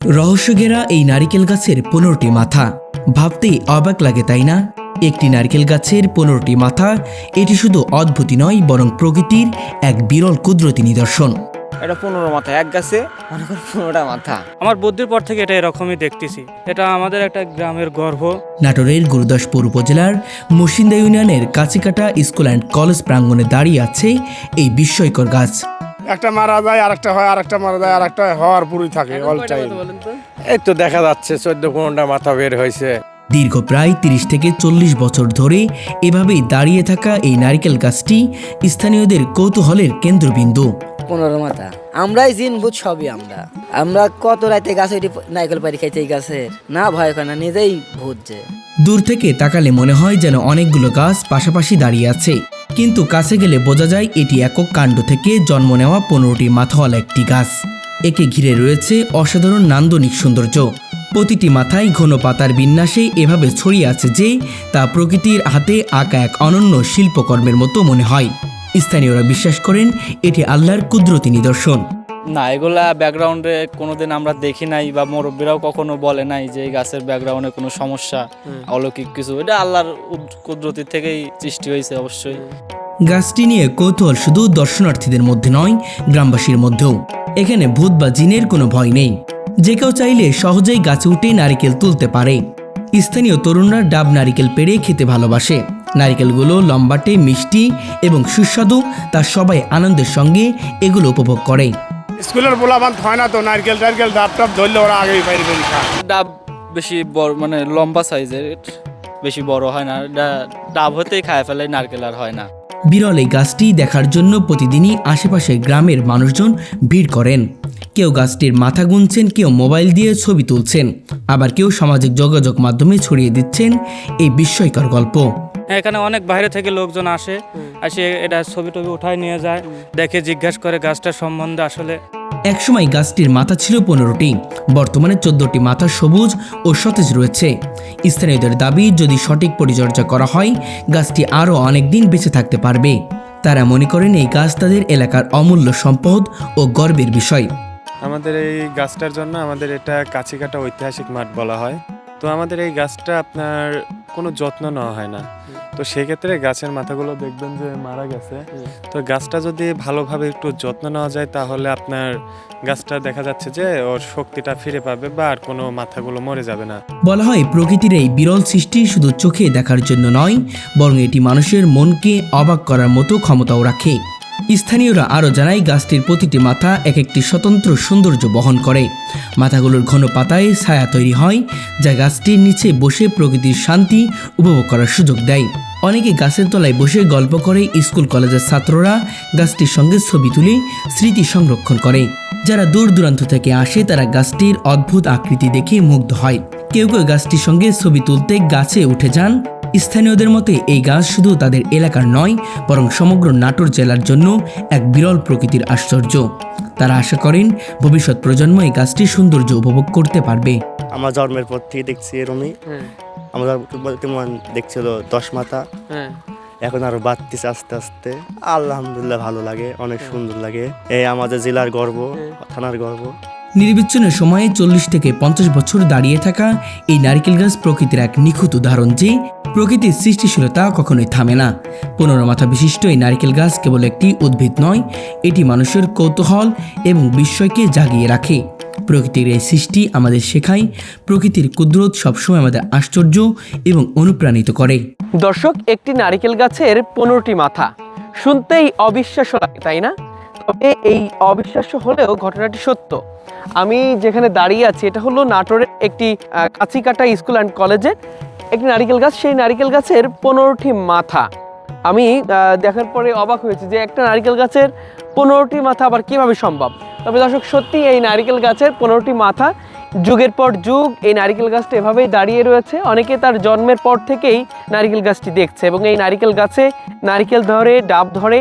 রহস্যঘেরা এই নারিকেল গাছের 15টি মাথা ভাবতেই অবাক লাগে, তাই না? একটি নারকেল গাছের 15টি মাথা, এটি শুধু অদ্ভুতই নয় বরং প্রকৃতির এক বিরল কুদরতি নিদর্শন। এটা 15 মাথা, এক গাছে মনে করেন 15টা মাথা। আমার বুদ্ধির পর থেকে এটা এরকমই দেখতেছি। এটা আমাদের একটা গ্রামের গর্ব। নাটোরের গুরুদাসপুর উপজেলার মুসিন্দা ইউনিয়নের কাছিকাটা স্কুল অ্যান্ড কলেজ প্রাঙ্গণে দাঁড়িয়ে আছে এই বিস্ময়কর গাছ। একটা মারা যায়, আরেকটা হয়, আরেকটা মারা যায়, আরেকটা হওয়ার পুরোই থাকে অল টাইম। এই তো দেখা যাচ্ছে 14-15টা মাথা বের হয়েছে। দীর্ঘ প্রায় 30 থেকে 40 বছর ধরে এভাবেই দাঁড়িয়ে থাকা এই নারিকেল গাছটি স্থানীয়দের কৌতূহলের কেন্দ্রবিন্দু। 15 মাথা আমরাই জিন ভূত সবই আমরা কত রাতে গাছে নারকেল পারি খাইতে এই গাছের না ভয় করে না, নিজেই ভূত যে। দূর থেকে তাকালে মনে হয় যেন অনেকগুলো গাছ পাশাপাশি দাঁড়িয়ে আছে, কিন্তু কাছে গেলে বোঝা যায় এটি একক কাণ্ড থেকে জন্ম নেওয়া 15টি মাথাওয়ালা একটি গাছ। একে ঘিরে রয়েছে অসাধারণ নান্দনিক সৌন্দর্য। প্রতিটি মাথায় ঘন পাতার বিন্যাসে এভাবে ছড়িয়ে আছে যে তা প্রকৃতির হাতে আঁকা এক অনন্য শিল্পকর্মের মতো মনে হয়। স্থানীয়রা বিশ্বাস করেন এটি আল্লাহর কুদরতি নিদর্শন। না, এগুলা ব্যাকগ্রাউন্ডে কোনোদিন আমরা দেখি নাই বা মুরব্বীরাও কখনো বলে নাই যে এই গাছের ব্যাকগ্রাউন্ডে কোনো সমস্যা, অলৌকিক কিছু। এটা আল্লাহর কুদরতি থেকেই সৃষ্টি হয়েছে অবশ্যই। গাছটি নিয়ে কৌতূহল শুধু দর্শনার্থীদের মধ্যে নয়, গ্রামবাসীর মধ্যেও। এখানে ভূত বা জিনের কোনো ভয় নেই, যে কেউ চাইলে সহজেই গাছে উঠে নারিকেল তুলতে পারে। স্থানীয় তরুণরা ডাব নারিকেল পেড়ে খেতে ভালোবাসে। নারিকেলগুলো লম্বাটে, মিষ্টি এবং সুস্বাদু, তা সবাই আনন্দের সঙ্গে এগুলো উপভোগ করে। স্কুলের পোলাপান হয় না তো নারকেল টারকেল ডাব টাব ধরলে ওরা আগেই পাইবে খায়। ডাব বেশি বড়, মানে লম্বা সাইজের, বেশি বড় হয় না। ডাব হতেই খায় ফেলে, নারকেল আর হয় না। বিরল এই গাছটি দেখার জন্য প্রতিদিনই আশেপাশের গ্রামের মানুষজন ভিড় করেন। কেউ গাছটির মাথা গুনছেন, কেউ মোবাইল দিয়ে ছবি তুলছেন, আবার কেউ সামাজিক যোগাযোগ মাধ্যমে ছড়িয়ে দিচ্ছেন এই বিস্ময়কর গল্প। এখানে অনেক বাইরে থেকে লোকজন আসে, এটা ছবি টবি উঠায় নিয়ে যায়, দেখে জিজ্ঞাসা করে গাছটার সম্বন্ধে। আসলে একসময় গাছটির মাথা ছিল 15টি, বর্তমানে 14টি মাথা সবুজ ও সতেজ রয়েছে। স্থানীয়দের দাবি, যদি সঠিক পরিচর্যা করা হয় গাছটি আরও অনেক দিন বেঁচে থাকতে পারবে। তারা মনে করেন এই গাছ তাদের এলাকার অমূল্য সম্পদ ও গর্বের বিষয়। আমাদের এই গাছটার জন্য আমাদের এটা কাছিকাটা ঐতিহাসিক মাঠ বলা হয়। তো আমাদের এই গাছটা আপনার কোনো যত্ন নেওয়া হয় না, তো সেক্ষেত্রে গাছের মাথাগুলো দেখবেন যে মারা গেছে। তো গাছটা যদি ভালোভাবে একটু যত্ন নেওয়া যায় তাহলে আপনার গাছটা দেখা যাচ্ছে যে ওর শক্তিটা ফিরে পাবে বা আর কোনো মাথাগুলো মরে যাবে না। বলা হয় প্রকৃতির এই বিরল সৃষ্টি শুধু চোখে দেখার জন্য নয়, বরং এটি মানুষের মনকে অবাক করার মতো ক্ষমতাও রাখে। স্থানীয়রা আরও জানায় গাছটির প্রতিটি মাথা এক একটি স্বতন্ত্র সৌন্দর্য বহন করে। মাথাগুলোর ঘন পাতায় ছায়া তৈরি হয়, যা গাছটির নিচে বসে প্রকৃতির শান্তি উপভোগ করার সুযোগ দেয়। অনেকে গাছের তলায় বসে গল্প করে, স্কুল কলেজের ছাত্ররা গাছটির সঙ্গে ছবি তুলে স্মৃতি সংরক্ষণ করে। যারা দূর দূরান্ত থেকে আসে তারা গাছটির অদ্ভুত আকৃতি দেখে মুগ্ধ হয়। কেউ কেউ গাছটির সঙ্গে ছবি তুলতে গাছে উঠে যান। স্থানীয়দের মতে এই গাছ শুধু তাদের এলাকার নয়, বরং সমগ্র নাটোর জেলার জন্য এক বিরল প্রকৃতির আশ্চর্য। তারা আশা করেন ভবিষ্যৎ প্রজন্ম এই গাছটির সৌন্দর্য উপভোগ করতে পারবে। আমার জন্মের পর থেকে দেখছি এরমই। আমরা দেখছিল 10 মাথা, এখন আরো বাড়তেছে আস্তে আস্তে। আলহামদুলিল্লাহ, ভালো লাগে, অনেক সুন্দর লাগে। এই আমাদের জেলার গর্ব, থানার গর্ব। নির্বাচনের সময়ে 40 থেকে 50 বছর দাঁড়িয়ে থাকা এই নারকেল গাছ প্রকৃতির এক নিখুঁত উদাহরণ যে প্রকৃতির সৃষ্টিশীলতা কখনোই থামে না। 15 মাথা বিশিষ্ট এই নারকেল গাছ কেবল একটি উদ্ভিদ নয়, এটি মানুষের কৌতূহল এবং বিস্ময়কে জাগিয়ে রাখে। প্রকৃতির এই সৃষ্টি আমাদের শেখায় প্রকৃতির কুদরত সবসময় আমাদের আশ্চর্য এবং অনুপ্রাণিত করে। দর্শক, একটি নারকেল গাছের 15টি মাথা শুনতেই অবিশ্বাস্য লাগে, তাই না? তবে এই অবিশ্বাস্য হলেও ঘটনাটি সত্য। আমি যেখানে দাঁড়িয়ে আছি এটা হলো নাটোরের একটি কাছিকাটা স্কুল অ্যান্ড কলেজের একটি নারিকেল গাছ। সেই নারিকেল গাছের 15টি মাথা আমি দেখার পরে অবাক হয়েছি যে একটা নারিকেল গাছের 15টি মাথা আবার কিভাবে সম্ভব। তবে দর্শক, সত্যি এই নারিকেল গাছের 15টি মাথা, যুগের পর যুগ এই নারিকেল গাছটা এভাবেই দাঁড়িয়ে রয়েছে। অনেকে তার জন্মের পর থেকেই নারিকেল গাছটি দেখছে এবং এই নারিকেল গাছে নারিকেল ধরে, ডাব ধরে,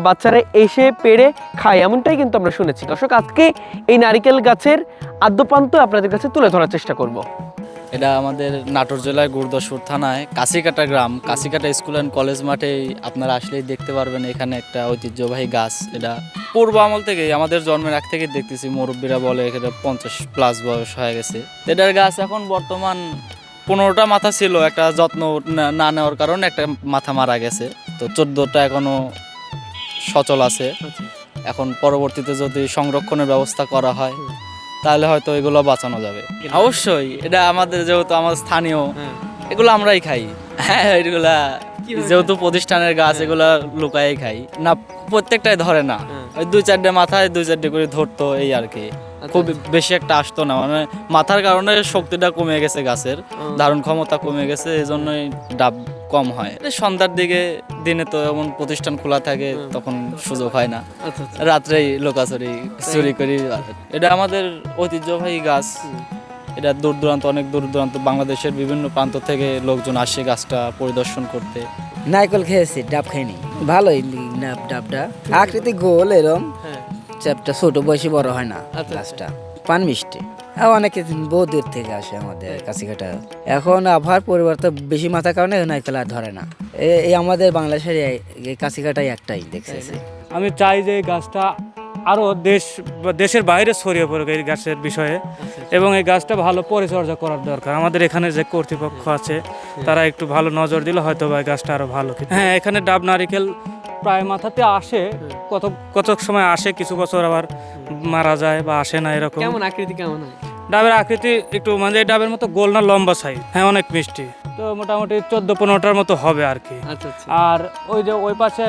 বাচ্চারা এসে পেড়ে খায়, এমনটাই কিন্তু আমরা শুনেছি। দর্শক, আজকে এই নারিকেল গাছের আদ্যপ্রান্ত আপনাদের কাছে তুলে ধরার চেষ্টা করব। এটা আমাদের নাটোর জেলার গুরুদাসপুর থানায় কাশিকাটা গ্রাম, কাশিকাটা স্কুল অ্যান্ড কলেজ মাঠেই আপনারা আসলেই দেখতে পারবেন। এখানে একটা ঐতিহ্যবাহী গাছ, এটা পূর্ব আমল থেকেই আমাদের জন্মের আগ থেকে দেখতেছি, মুরব্বীরা বলে এখানে 50+ বয়স হয়ে গেছে। এটার গাছ এখন বর্তমান 15টা মাথা ছিল, একটা যত্ন না নেওয়ার কারণে একটা মাথা মারা গেছে, তো 14টা এখনো সচল আছে। এখন পরবর্তীতে যদি সংরক্ষণের ব্যবস্থা করা হয় তাহলে হয়তো এগুলো বাঁচানো যাবে। অবশ্যই এটা আমাদের যেহেতু আমার স্থানীয়, এগুলো আমরাই খাই। হ্যাঁ, এগুলা যেহেতু প্রতিষ্ঠানের গাছ, এগুলা লুকাই খাই না, প্রত্যেকটাই ধরে না, ওই 2-4টে মাথায় 2-4টে করে ধরতো, এই আর কি। খুব বেশি একটা আসতো না, মানে মাথার কারণে শক্তিটা কমে গেছে, গাছের ধারণ ক্ষমতা কমে গেছে, এই জন্যই ডাব কম হয়। সন্ধ্যার দিকে, দিনে তো এমন প্রতিষ্ঠান খোলা থাকে, তখন সুযোগ হয় না, রাত্রেই লোকাচুরি চুরি করি। এটা আমাদের ঐতিহ্যবাহী গাছ, এটা দূর দূরান্ত, অনেক দূর দূরান্ত বাংলাদেশের বিভিন্ন প্রান্ত থেকে লোকজন আসে গাছটা পরিদর্শন করতে। নারকেল খেয়েছি, ডাব খাইনি। ভালোই ডাবটা, আকৃতি গোল এরম, চাপটা ছোট, বয়সে বড় হয় না গাছটা, পান মিষ্টি। আর অনেকে বহু দূর থেকে আসে আমাদের কাছিকাটা। এখন আবহাওয়ার পরিবর্তন বেশি মাথার কারণে নারকেল আর ধরে না। এই আমাদের বাংলাদেশের এই কাছিকাটাই একটাই দেখতেছি। আমি চাই যে এই গাছটা আরও দেশের বাইরে ছড়িয়ে পড়ুক এই গাছের বিষয়ে, এবং এই গাছটা ভালো পরিচর্যা করার দরকার। আমাদের এখানে যে কর্তৃপক্ষ আছে তারা একটু ভালো নজর দিলে হয়তো বা গাছটা আরও ভালো। হ্যাঁ, এখানে ডাব নারিকেল প্রায় মাথাতে আসে, কত সময় আসে, কিছু বছর আবার মারা যায় বা আসে না, এরকম। কেমন আকৃতি, কেমন হয় ডাবের আকৃতি? একটু মানে এই ডাবের মতো গোল না লম্বা সাইজ, হ্যাঁ, অনেক মিষ্টি। তো মোটামুটি 14-15টার মতো হবে আর কি। আর ওই যে ওই পাশে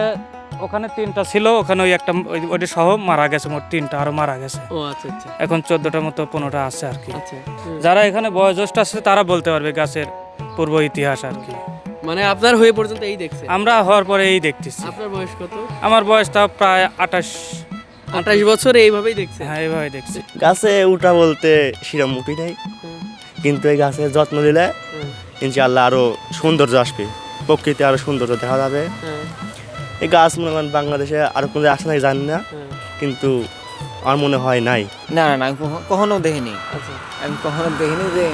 ওখানে 3টা ছিল, ওখানে ওই একটা ওইটা সহ মারা গেছে, মোট 3টা আরো মারা গেছে। এখন 14টার মতো 15টা আছে আর কি। যারা এখানে বয়োজ্যেষ্ঠ আছে তারা বলতে পারবে গাছের পূর্ব ইতিহাস আর কি। মানে আপনার হয়ে পর্যন্ত এই দেখছে? আমরা হওয়ার পরে এই দেখতেছি। আপনার বয়স কত? আমার বয়স তাও প্রায় 28 বছর এইভাবেই দেখছে? হ্যাঁ, এইভাবে দেখছি। গাছে উঠা বলতে সেরকম উঠি নেই, কিন্তু এই গাছের যত্ন নিলে ইনশাআল্লাহ আরো সৌন্দর্য আসবে, প্রকৃতি আরো সৌন্দর্য দেখা যাবে। এই গাছ মনে করেন বাংলাদেশে আরো কোনো আসে নাই জানি না, কিন্তু আমার মনে হয় নাই। না না না, আমি কখনো দেখিনি। আমি কখনো দেখিনি যে,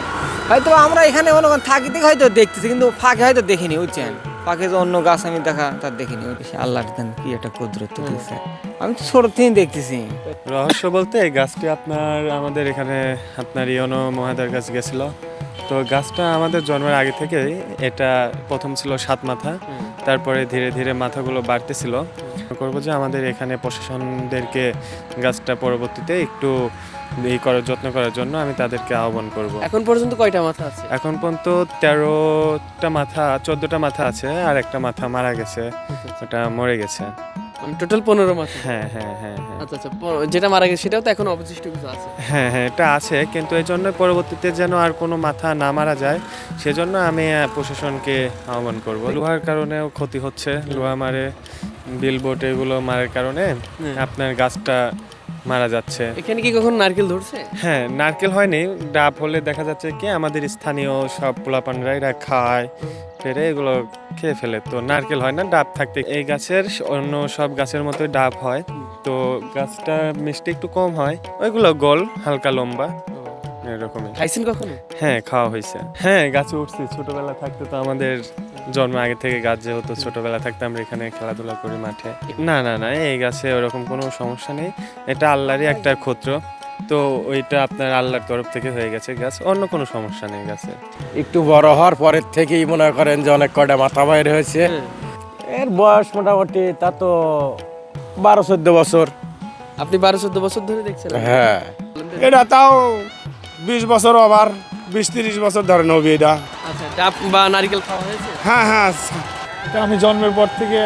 হয়তো আমরা এখানে মনে করেন থাকি থেকে হয়তো দেখতেছি, কিন্তু ফাঁকে হয়তো দেখিনি, বুঝছেন। ফাঁকে যে অন্য গাছ আমি দেখা তার দেখিনি। আল্লাহর দেন কি একটা কুদরত দিয়েছে, আমি তো ছোট থেকে দেখতেছি। রহস্য বলতে এই গাছটি আমাদের এখানে আপনার ইয়নো মহাদার কাছে গেছিল। তো গাছটা আমাদের জন্মের আগে থেকেই, এটা প্রথম ছিল 7 মাথা, তারপরে ধীরে ধীরে মাথাগুলো বাড়তেছিল। করবো যে আমাদের এখানে প্রশাসনদেরকে গাছটা পরবর্তীতে একটু যত্ন করার জন্য আমি তাদেরকে আহ্বান করব। এখন পর্যন্ত কয়টা মাথা আছে? এখন পর্যন্ত 13টা মাথা, 14টা মাথা আছে, আর একটা মাথা মারা গেছে, ওটা মরে গেছে। টোটাল 15 মাথা? হ্যাঁ হ্যাঁ হ্যাঁ হ্যাঁ। আচ্ছা, যেটা মারা গেছে সেটাও তো এখন অবশিষ্ট কিছু আছে? হ্যাঁ হ্যাঁ, এটা আছে, কিন্তু এই জন্য পরবর্তীতে যেন আর কোনো মাথা না মারা যায়, সেজন্য আমি প্রশাসনকে আহ্বান করব। লোহার কারণেও ক্ষতি হচ্ছে, লোহা মারে, বিলবোর্ড এগুলো মারার কারণে আপনার গাছটা মারা যাচ্ছে। এখানে কি কখনো নারকেল ধরছে? হ্যাঁ, নারকেল হয়নি, ডাব হলে দেখা যাচ্ছে কি আমাদের স্থানীয় সব পোলাপানরা এরা খায়, ফেরে এগুলো খেয়ে ফেলে। তো নারকেল হয় না, ডাব থাকতে এই গাছের অন্য সব গাছের মতোই ডাব হয়। তো গাছটা মিষ্টি একটু কম হয়, ওইগুলো গোল হালকা লম্বা এরকমই। খাইছেন কখনো? হ্যাঁ, খাওয়া হয়েছে। হ্যাঁ, গাছে উঠছি ছোটবেলা থাকতে, তো আমাদের জন্ম আগে থেকে গাছ যেহেতু, ছোটবেলা থাকতে আমরা এখানে খেলাধুলা করি মাঠে। না না না, এই গাছে ওরকম কোনো সমস্যা নেই, এটা আল্লাহরই একটা ক্ষত্র, তো ওইটা আপনার আল্লাহর তরফ থেকে হয়ে গেছে গাছ, অন্য কোনো সমস্যা নেই গাছে। একটু বড় হওয়ার পরের থেকেই মনে করেন যে অনেক কয়টা মাথা বাইর হয়েছে। এর বয়স মোটামুটি তা তো 12-14 বছর। আপনি 12-14 বছর ধরে দেখছেন? হ্যাঁ, এটা তাও 20 বছর, আবার 20-30 বছর ধরে নবী এটা। আচ্ছা, ডাব বা নারকেল খাওয়া হয়েছে? হ্যাঁ হ্যাঁ, এটা আমি জন্মের পর থেকে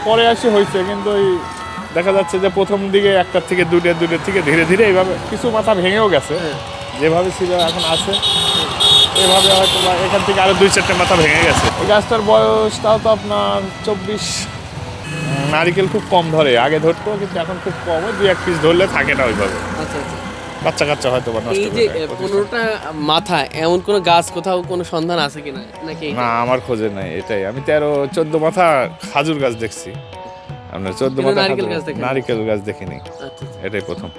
পরে আসি হয়েছে, কিন্তু ওই দেখা যাচ্ছে যে প্রথম দিকে 1টার থেকে 2টার থেকে ধীরে ধীরে এইভাবে কিছু মাথা ভেঙেও গেছে, যেভাবে ছিল এখন আছে এভাবে, হয়তো এখান থেকে আরো 2-4টা মাথা ভেঙে গেছে। এই গাছটার বয়সটাও তো আপনার 24। নারিকেল খুব কম ধরে, আগে ধরতো, কিন্তু এখন খুব কম, 2-1 পিস ধরলে থাকে না ওইভাবে। আচ্ছা আচ্ছা, বাচ্চা কাচ্চা হয়তো বা নষ্ট এই যে 15টা মাথা, এমন কোনো গাছ কোথাও কোনো সন্ধান আছে কিনা নাকি? না, আমার খোঁজে নাই এটাই। আমি 13-14 মাথা খাজুর গাছ দেখছি, আপনার 14 মাথা নারিকেল গাছ দেখিনি, এটাই প্রথম।